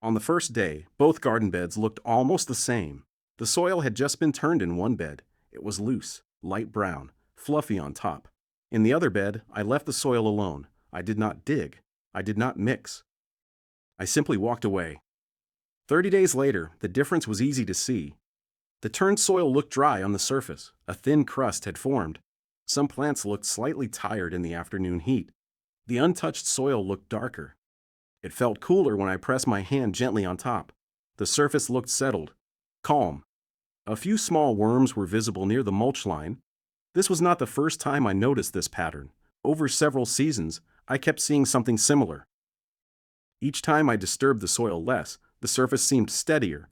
On the first day, both garden beds looked almost the same. The soil had just been turned in one bed. It was loose, light brown, fluffy on top. In the other bed, I left the soil alone. I did not dig. I did not mix. I simply walked away. 30 days later, the difference was easy to see. The turned soil looked dry on the surface. A thin crust had formed. Some plants looked slightly tired in the afternoon heat. The untouched soil looked darker. It felt cooler when I pressed my hand gently on top. The surface looked settled, calm. A few small worms were visible near the mulch line. This was not the first time I noticed this pattern. Over several seasons, I kept seeing something similar. Each time I disturbed the soil less, the surface seemed steadier.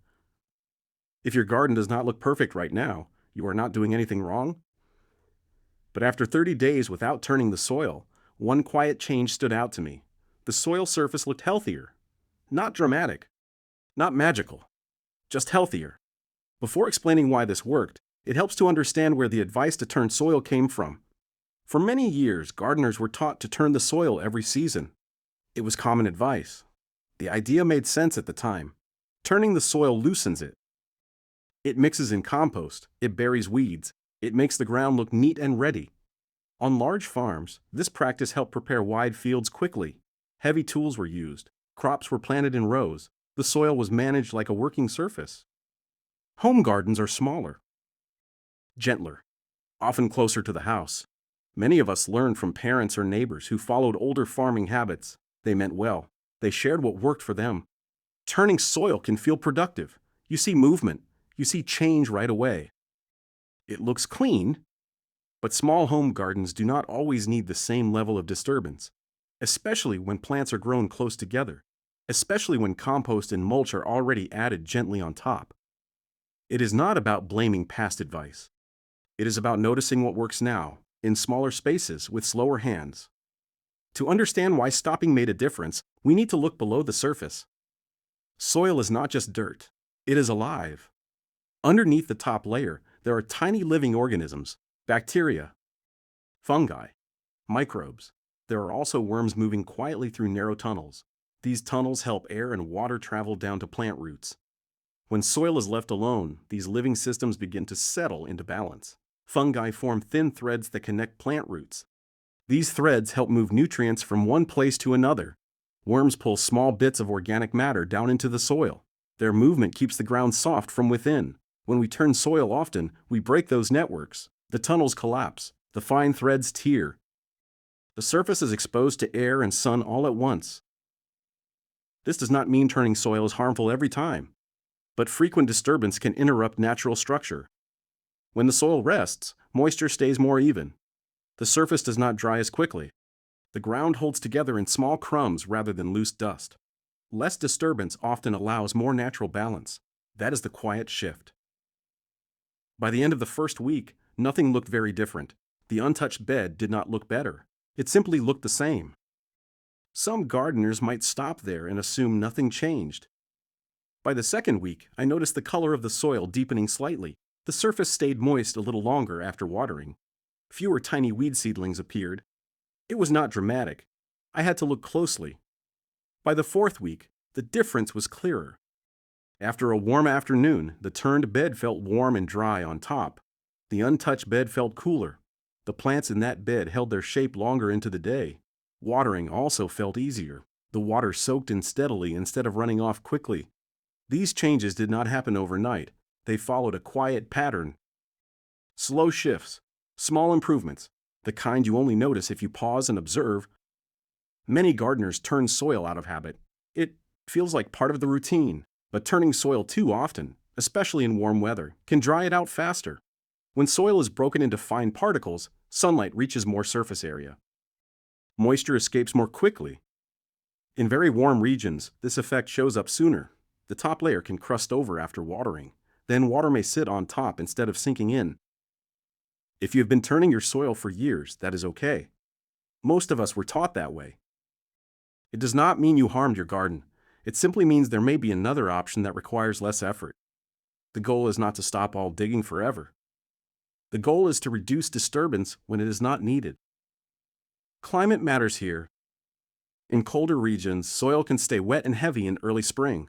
If your garden does not look perfect right now, you are not doing anything wrong. But after 30 days without turning the soil, one quiet change stood out to me. The soil surface looked healthier. Not dramatic, not magical, just healthier. Before explaining why this worked, it helps to understand where the advice to turn soil came from. For many years, gardeners were taught to turn the soil every season. It was common advice. The idea made sense at the time. Turning the soil loosens it. It mixes in compost, it buries weeds, it makes the ground look neat and ready. On large farms, this practice helped prepare wide fields quickly. Heavy tools were used, crops were planted in rows, the soil was managed like a working surface. Home gardens are smaller, gentler, often closer to the house. Many of us learned from parents or neighbors who followed older farming habits. They meant well. They shared what worked for them. Turning soil can feel productive. You see movement. You see change right away. It looks clean, but small home gardens do not always need the same level of disturbance, especially when plants are grown close together, especially when compost and mulch are already added gently on top. It is not about blaming past advice. It is about noticing what works now, in smaller spaces with slower hands. To understand why stopping made a difference, we need to look below the surface. Soil is not just dirt. It is alive. Underneath the top layer, there are tiny living organisms, bacteria, fungi, microbes. There are also worms moving quietly through narrow tunnels. These tunnels help air and water travel down to plant roots. When soil is left alone, these living systems begin to settle into balance. Fungi form thin threads that connect plant roots. These threads help move nutrients from one place to another. Worms pull small bits of organic matter down into the soil. Their movement keeps the ground soft from within. When we turn soil often, we break those networks. The tunnels collapse. The fine threads tear. The surface is exposed to air and sun all at once. This does not mean turning soil is harmful every time, but frequent disturbance can interrupt natural structure. When the soil rests, moisture stays more even. The surface does not dry as quickly. The ground holds together in small crumbs rather than loose dust. Less disturbance often allows more natural balance. That is the quiet shift. By the end of the first week, nothing looked very different. The untouched bed did not look better. It simply looked the same. Some gardeners might stop there and assume nothing changed. By the second week, I noticed the color of the soil deepening slightly. The surface stayed moist a little longer after watering. Fewer tiny weed seedlings appeared. It was not dramatic. I had to look closely. By the fourth week, the difference was clearer. After a warm afternoon, the turned bed felt warm and dry on top. The untouched bed felt cooler. The plants in that bed held their shape longer into the day. Watering also felt easier. The water soaked in steadily instead of running off quickly. These changes did not happen overnight. They followed a quiet pattern. Slow shifts, small improvements, the kind you only notice if you pause and observe. Many gardeners turn soil out of habit. It feels like part of the routine, but turning soil too often, especially in warm weather, can dry it out faster. When soil is broken into fine particles, sunlight reaches more surface area. Moisture escapes more quickly. In very warm regions, this effect shows up sooner. The top layer can crust over after watering. Then water may sit on top instead of sinking in. If you have been turning your soil for years, that is okay. Most of us were taught that way. It does not mean you harmed your garden. It simply means there may be another option that requires less effort. The goal is not to stop all digging forever. The goal is to reduce disturbance when it is not needed. Climate matters here. In colder regions, soil can stay wet and heavy in early spring.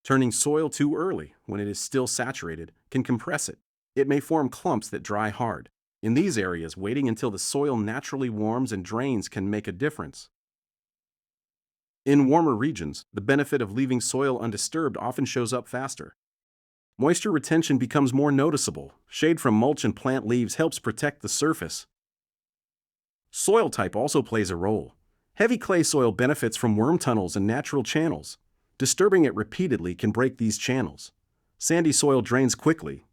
Turning soil too early, when it is still saturated, can compress it. It may form clumps that dry hard. In these areas, waiting until the soil naturally warms and drains can make a difference. In warmer regions, the benefit of leaving soil undisturbed often shows up faster. Moisture retention becomes more noticeable. Shade from mulch and plant leaves helps protect the surface. Soil type also plays a role. Heavy clay soil benefits from worm tunnels and natural channels. Disturbing it repeatedly can break these channels. Sandy soil drains quickly.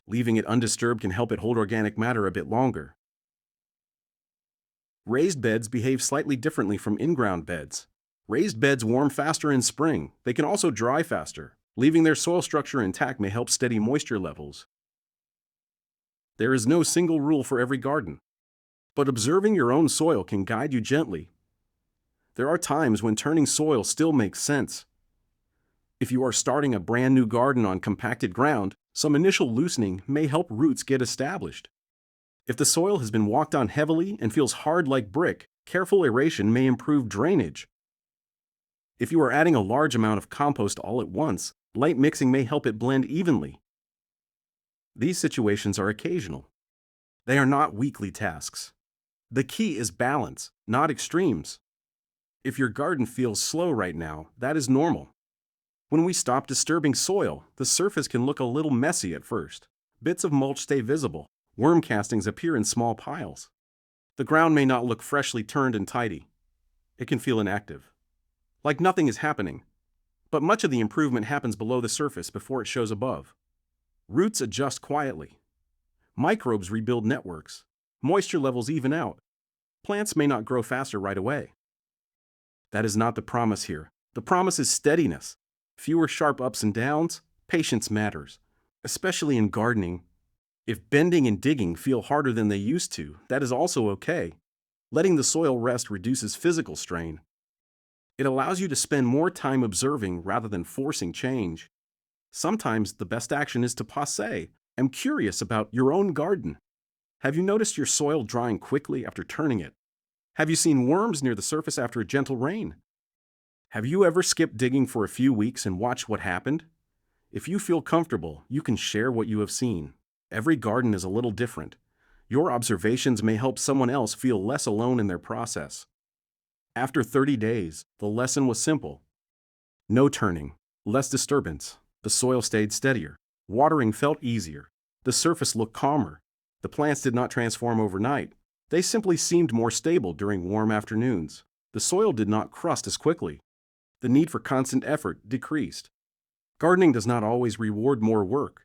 Leaving it undisturbed can help it hold organic matter a bit longer. Raised beds behave slightly differently from in-ground beds. Raised beds warm faster in spring. They can also dry faster. Leaving their soil structure intact may help steady moisture levels. There is no single rule for every garden, but observing your own soil can guide you gently. There are times when turning soil still makes sense. If you are starting a brand new garden on compacted ground, some initial loosening may help roots get established. If the soil has been walked on heavily and feels hard like brick, careful aeration may improve drainage. If you are adding a large amount of compost all at once, light mixing may help it blend evenly. These situations are occasional. They are not weekly tasks. The key is balance, not extremes. If your garden feels slow right now, that is normal. When we stop disturbing soil, the surface can look a little messy at first. Bits of mulch stay visible. Worm castings appear in small piles. The ground may not look freshly turned and tidy. It can feel inactive, like nothing is happening. But much of the improvement happens below the surface before it shows above. Roots adjust quietly. Microbes rebuild networks. Moisture levels even out. Plants may not grow faster right away. That is not the promise here. The promise is steadiness. Fewer sharp ups and downs. Patience matters, especially in gardening. If bending and digging feel harder than they used to, that is also okay. Letting the soil rest reduces physical strain. It allows you to spend more time observing rather than forcing change. Sometimes the best action is to pause. I'm curious about your own garden. Have you noticed your soil drying quickly after turning it? Have you seen worms near the surface after a gentle rain? Have you ever skipped digging for a few weeks and watched what happened? If you feel comfortable, you can share what you have seen. Every garden is a little different. Your observations may help someone else feel less alone in their process. After 30 days, the lesson was simple. No turning, less disturbance. The soil stayed steadier. Watering felt easier. The surface looked calmer. The plants did not transform overnight. They simply seemed more stable during warm afternoons. The soil did not crust as quickly. The need for constant effort decreased. Gardening does not always reward more work.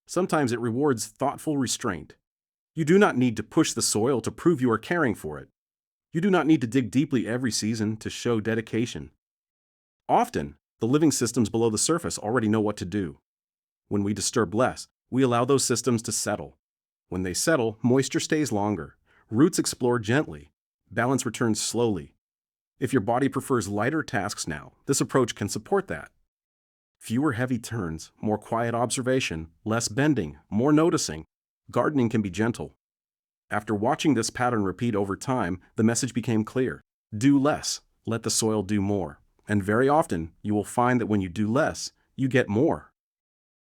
Sometimes it rewards thoughtful restraint. You do not need to push the soil to prove you are caring for it. You do not need to dig deeply every season to show dedication. Often, the living systems below the surface already know what to do. When we disturb less, we allow those systems to settle. When they settle, moisture stays longer. Roots explore gently. Balance returns slowly. If your body prefers lighter tasks now, this approach can support that. Fewer heavy turns, more quiet observation, less bending, more noticing. Gardening can be gentle. After watching this pattern repeat over time, the message became clear. Do less, let the soil do more. And very often, you will find that when you do less, you get more.